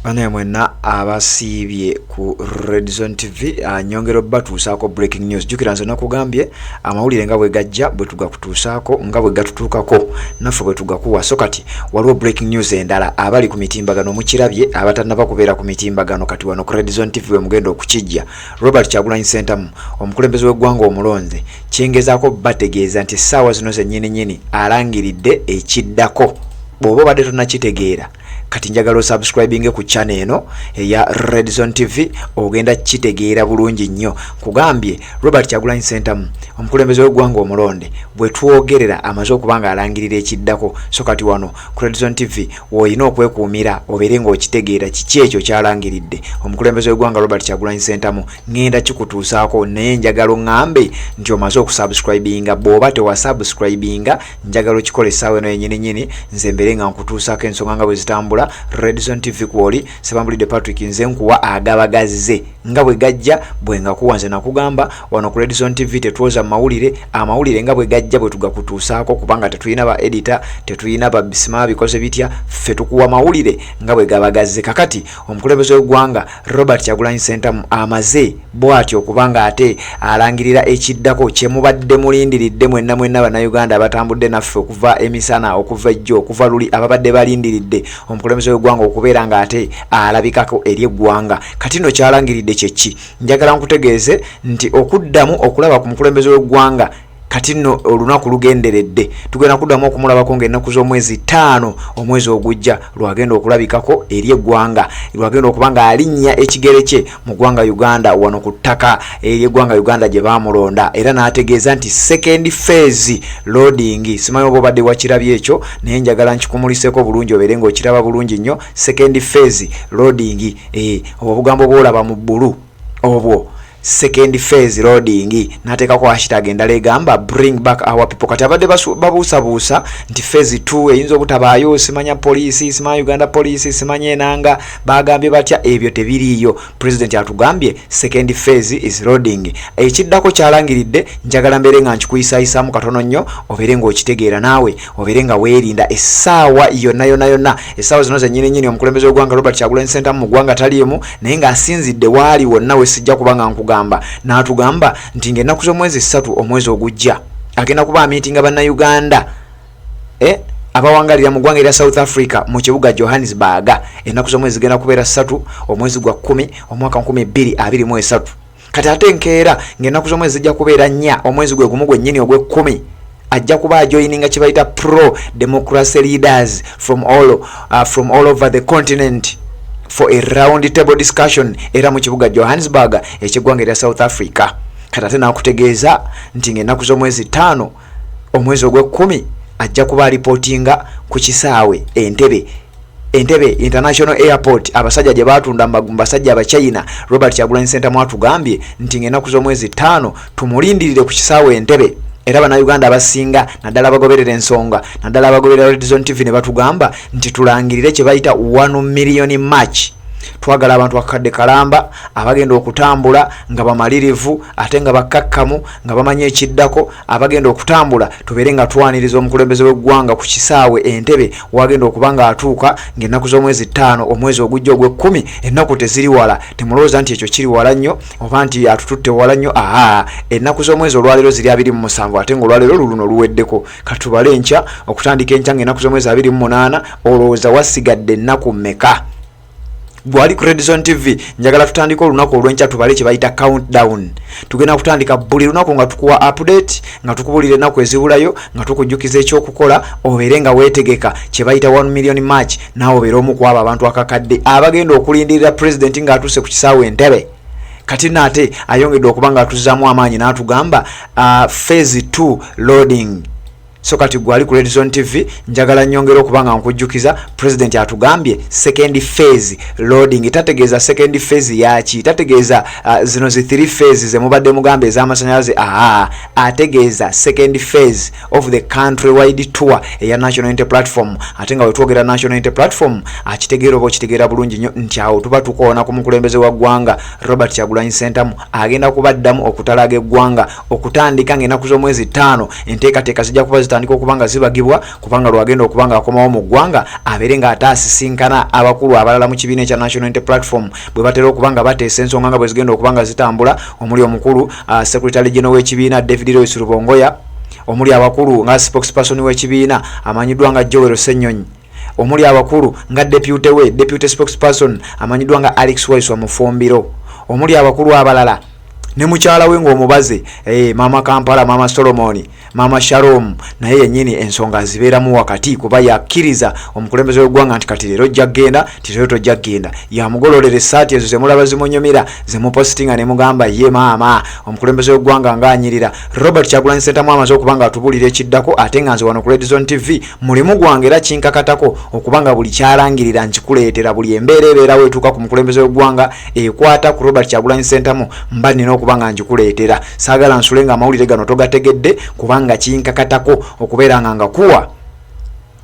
Bana mwenna abasiibye ku Red Zone TV nyongero batuusaako breaking news jukira nze nakugambye amawulire nga bwe gajja bwe tugakutuusaako nga bwe gatutuukako naffe bwe tugakuwa so kati waliwo breaking news endala abali ku mitimbagano mukirabye abatannaba kubeera ku mitimbagano kati wano ku Red Zone TV bwe mugenda okukijja Robert Kyagulanyi Ssentamu omukulembeze w'eggwanga omulonze kyengezaako bategeeza nti essaawa zino zennyini alangiridde Ekiddako bw'oba obadde tonnakitegeera kati njagala subscribing ku channel eno ya Red Zone TV ogenda kitegeera bulungi nnyo kugambye Robert Kyagulanyi Ssentamu omukulembeze w'eggwanga omulonde bwe twogerera amaze okubanga alangirira Ekiddako so kati wano ku Red Zone TV woyina okwekuumira obeere ng'okitegeera kiki ekyo kyalangiridde omukulembeze w'eggwanga Robert Kyagulanyi Ssentamu ngenda kikutuusaako naye njagala oŋŋambe nti omaze okusubscribinga bw'oba tewasubscribinga njagala okikola essaawa eno yennyini nze mbeere nga nkutuusaako ensonga nga bwe zitambula Red Zone TV kwoli Sebambuliridde Patrick nze nkuwa agabagazze nga bwe gajja bwe nga kuwa nze nakugamba wano ku Red Zone TV tetwoza amawulire nga bwe gajja bwe tugakutuusaako kubanga tetuyina ba editor tetuyina ba bisima bikoze bitya ffe tukuwa mawulire nga bwe gabagazze kakati omukulembeze w'eggwanga Robert Kyagulanyi Ssentamu amaze bw'atyo okubanga ate alangirira Ekiddako kye mubadde mulindiridde mwenna bannayuganda abatambudde naffe okuva emisana okuva ejjo okuva luli ababadde balindiridde omukulembeze w'eggwanga okubeera nga ate alabikako eri eggwanga kati nno kyalangiridde kyeki njagala nkutegeeze nti okuddamu okulaba ku mukulembeze w'eggwanga kati nno olunaku lugenderedde tugenda kuddamu okumulabako ng'ennaku z'omwezi 5 omwezi ogujja lwagenda okulabikako eri eggwanga lwagenda okuba nga alinnya ekigere kye mu ggwanga Uganda wano ku ttaka eri eggwanga Uganda gye baamulonda era n'ategeeza nti second phase loading simanyi oba obadde wakirabye ekyo naye njagala nkikumuliseko bulungi obeere ng'okiraba bulungi nnyo second phase loading obugambo bw'olaba mu bbulu obwo second phase loading nateekako hashtag endala egamba bring back our people kati abadde babuusabuusa nti phase 2 eyinza obutabaayo simanya poliisi simanya Uganda poliisi simanya enanga bagambye batya ebyo tebiriiyo president atugambye second phase is loading Ekiddako kyalangiridde njagala mbeere nga nkikuyisaayisaamu katono nnyo obeere ng'okitegeera naawe obeere nga weerinda essaawa yonna essaawa zino zennyini omukulembeze w'eggwanga Robert Kyagulanyi Ssentamu mu ggwanga taliimu naye ng'asinzidde waali wonna we sijja kubanga nkugamba n'atugamba nti ng'ennaku z'omwezi 3 omwezi ogujja agenda kuba meetinga bannayuganda abawangalira mu ggwanga erya South Africa mu kibuga Johannesburg ennaku z'omwezi zigenda kubeera 3 omwezi gwa 10 omwaka 2023 kati ate enkeera ng'ennaku z'omwezi zijja kubeera 4 omwezi gwe gumu gwennyini ogw'e10 ajja kuba ajoininga kye bayita pro democracy leaders from all over the continent for a round table discussion era mu kibuga Johannesburg eky'eggwanga erya South Africa kati ate n'akutegeeza nti ng'ennaku z'omwezi 5 omwezi ogw'e10 ajja kuba alipotinga ku kisaawe Entebbe International Airport abasajja gye batunda basajja abachina Robert Kyagulanyi Ssentamu atugambye nti ng'ennaku z'omwezi 5 tumulindirire ku kisaawe Entebbe era bannayuganda abasinga naddala bagoberera ensonga naddala bagoberera Red Zone TV ne batugamba nti tulangirire kye bayita 1 million march twagala abantu akadde kalamba abagenda okutambula nga bamalirivu ate nga bakkakkamu nga bamanya Ekiddako abagenda okutambula tubeere nga twaniriza omukulembeze w'eggwanga ku kisaawe Entebbe wagenda okubanga atuuka ng'ennaku z'omwezi 5 omwezi ogujja ogw'e10 ennaku teziri wala temulowooza nti ekyo kiri wala nnyo oba nti atututte wala nnyo ennaku z'omwezi olwaleero ziri 27 ate ng'olwaleero luluno luweddeko katubale enkya okutandika enkya ng'ennaku z'omwezi 28 olowooza wasigadde ennaku mmeka gwali ku Red Zone TV njagala tutandika olunaku olw'enkya tubale kye bayita countdown tugenda kutandika buli lunaku nga tukuwa update nga tukubulira ennaku ezibulayo nga tukujjukiza ekyokukola obeere nga weetegeka kye bayita 1 million march naawe obeere omu ku abo abantu akakadde abagenda okulindirira president ng'atuuse ku kisaawe Entebbe kati naate ayongedde okuba nga atuzaamu amaanyi n'atugamba phase 2 loading so kati gwali ku Red Zone TV njagala nyongera okubanga nkujjukiza president atugambye second phase loading tategeeza second phase yaki tategeeza zino zi 3 phases ze mubadde mugambe ez'amasanyalaze ategeeza second phase of the country wide tour eya National Unity Platform ate nga wetwogera National Unity Platform akitegeera oba okitegeera bulungi nnyo nti awo tuba tukoona ku mukulembeze wa ggwanga Robert Kyagulanyi Ssentamu agenda kubaddamu okutalaga eggwanga okutandika ng'ennaku z'omwezi 5 enteekateeka zijja kuba zitandika okubanga zibagibwa kubanga lwagenda okubanga akomawo mu ggwanga abeere nga ataasisinkana abakulu abalala mu kibiina ekya National Unity Platform bwe batera okubanga bateesa ensonga nga bwe zigenda okubanga zitambula omuli omukulu Secretary General w'ekibiina David Lois Rubongoya omuli abakulu nga spokesperson w'ekibiina amanyiddwa nga Joel Senyonyi omuli abakulu nga deputy spokesperson amanyiddwa nga Alex Waiswa Mufumbiro omuli abakulu abalala ne mukyala we ng'omubaze mama Kampala mama Solomon mama Shalom naye yennyini ensonga zibeeramu wakati kuba yakkiriza omukulembeze w'eggwanga nti kati leero ojja kgenda titero tojja kgenda yamugololera essaati ezo zemulaba zimunyumira zemupostinga ne mugamba ye maama omukulembeze w'eggwanga ng'anyirira Robert Kyagulanyi Ssentamu amaze okubanga atubulira Ekiddako ate nga nze wano ku Redzone TV mulimu gwange era kinkakatako okubanga buli kyalangirira nkikuleetera buli embeera ebeerawo etuuka ku mukulembeze w'eggwanga ekwata ku Robert Kyagulanyi Ssentamu mba nina okubanga njikuleetera saagala nsule nga amawulire gano togategedde kubanga kinkakatako okubeera nga ngakuwa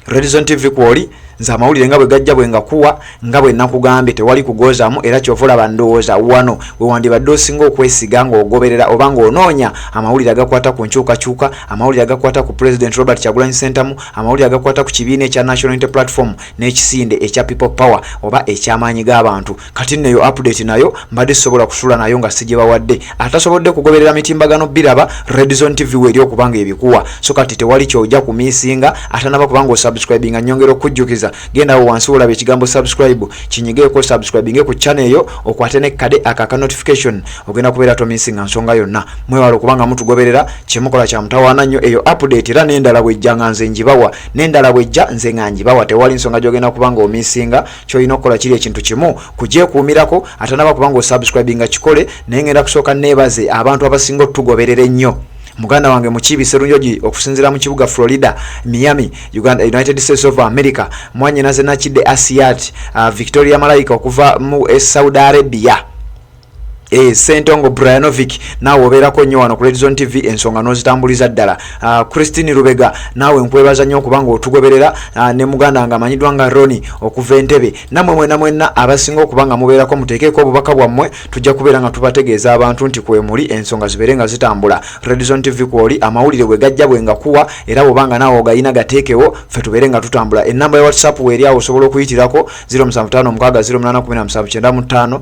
Redzone TV kwoli nze amawulire nga bwe gajja bwe ngakuwa nga bwe nakugambye tewali kugozaamu era kyovulaba ndowooza wano we wandibadde osinga okwesiga ng'ogoberera oba ng'onoonya amawulire agakwata ku nkyukakyuka amawulire agakwata ku President Robert Kyagulanyi Ssentamu amawulire agakwata ku kibiina ekya National Unity Platform n'ekisinde ekya People Power oba ekyamaanyi g'abantu kati neyo update nayo mbadde sisobola kusula nayo nga sigibawadde atasobodde kugoberera mitimbagano biraba Redzone TV weri okubanga ebikuwa so kati tewali kyojja kumiisinga atanaba kubanga osubscribinga nyongera okujjukiza genda wansi olabe ekigambo subscribe kinyigeeko subscribinge ku channel eyo okwate ne kade akaka notification ogenda kubeera tomisinga nsonga yonna mwewala okubanga mutugoberera kyemukola kya mutawaana nnyo eyo update era n'endala bwejja nga nze njibawa n'endala bwejja nze nga njibawa tewali nsonga gyogenda kubanga omisinga kyolina okukola kiri ekintu kimu kugyekuumirako atanaba kubanga osubscribinga kikole naye ngenda kusooka neebaze abantu abasinga otugoberera ennyo muganda wange mukibi serunjoji okusinzira mu kibuga Florida Miami Uganda United States of America mwanye naze nakide Asiat Victoria Malaika okuva mu Saudi Arabia Sentongo Brianovic nawe obeerako nnyo wano ku Redzone TV ensonga n'ozitambuliza ddala Christine Rubega nawe nkwebaza nnyo okubanga otugoberera ne muganda nga amanyiddwa nga Roni okuva Entebbe nammwe mwenna abasinga okubanga mubeerako muteekeeko obubaka bwammwe tujja kubeera nga tubategeeza abantu nti kwemuli ensonga zibeere nga zitambula Redzone TV kwoli amawulire bwe gajja bwe ngakuwa era bw'obanga naawe ogayina gateekewo ffe tubeere nga tutambula ennamba ya WhatsApp weeri awo osobola okuyitirako 0756087975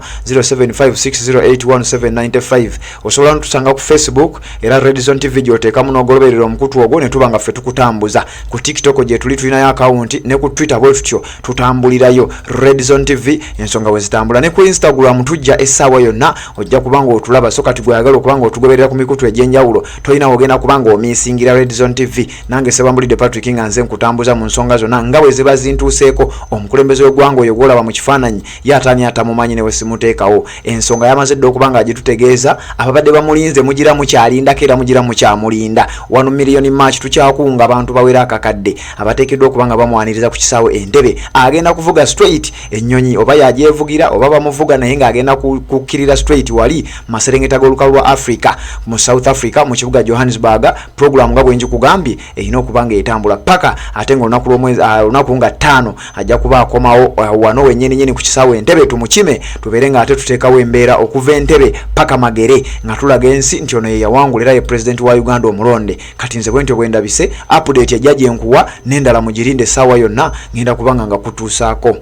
0756081795 osobola notusanga ku Facebook era Redzone TV gyoteekamu n'ogoloberera omukutu ogwo ne tuba nga ffe tukutambuza ku TikTok gye tuli tulinayo akawunti ne ku Twitter bwe tutyo tutambulirayo Redzone TV ensonga bwe zitambula ne ku Instagram tujja essaawa yonna ojja kubanga otulaba so kati gweyagala okubanga otugoberera ku mikutu egy'enjawulo tolina ogenda kubanga omiisingira Redzone TV nange Sebambulidde Patrick nga nze nkutambuza mu nsonga zonna nga bwe ziba zintuuseeko omukulembeze w'eggwanga oyo gwolaba mu kifaananyi ye ataani atamumanyi ne we simuteekawo ensonga yamaze dde okubanga agitutegeeza ababadde bamulinze mugira mukyalindako era mugira mukyamulinda 1 million match tukyakunga abantu bawera akakadde abateekeddwa okubanga bamwaniriza ku kisaawe Entebbe agenda kuvuga straight ennyonyi oba yagyevugira oba bamuvuga naye ng'agenda kukkirira straight wali maserengeta g'olukalu lwa Africa mu South Africa mu kibuga Johannesburg program nga bwenji kugambye erina okubanga etambula paka ate ng'olunaku lw'omwezi olunaku nga 5 ajja kuba akomawo wano wennyini ku kisaawe Entebbe tumukime tubeere nga ate tuteekawo embeera okuva Entebbe paka Magere nga tulaga ensi nti ono ye yawangula era ye president wa Uganda omulonde kati nze bwentyo bwendabise update ejja gyenkuwa n'endala mugirinde essaawa yonna ngenda kubanga nga kutuusaako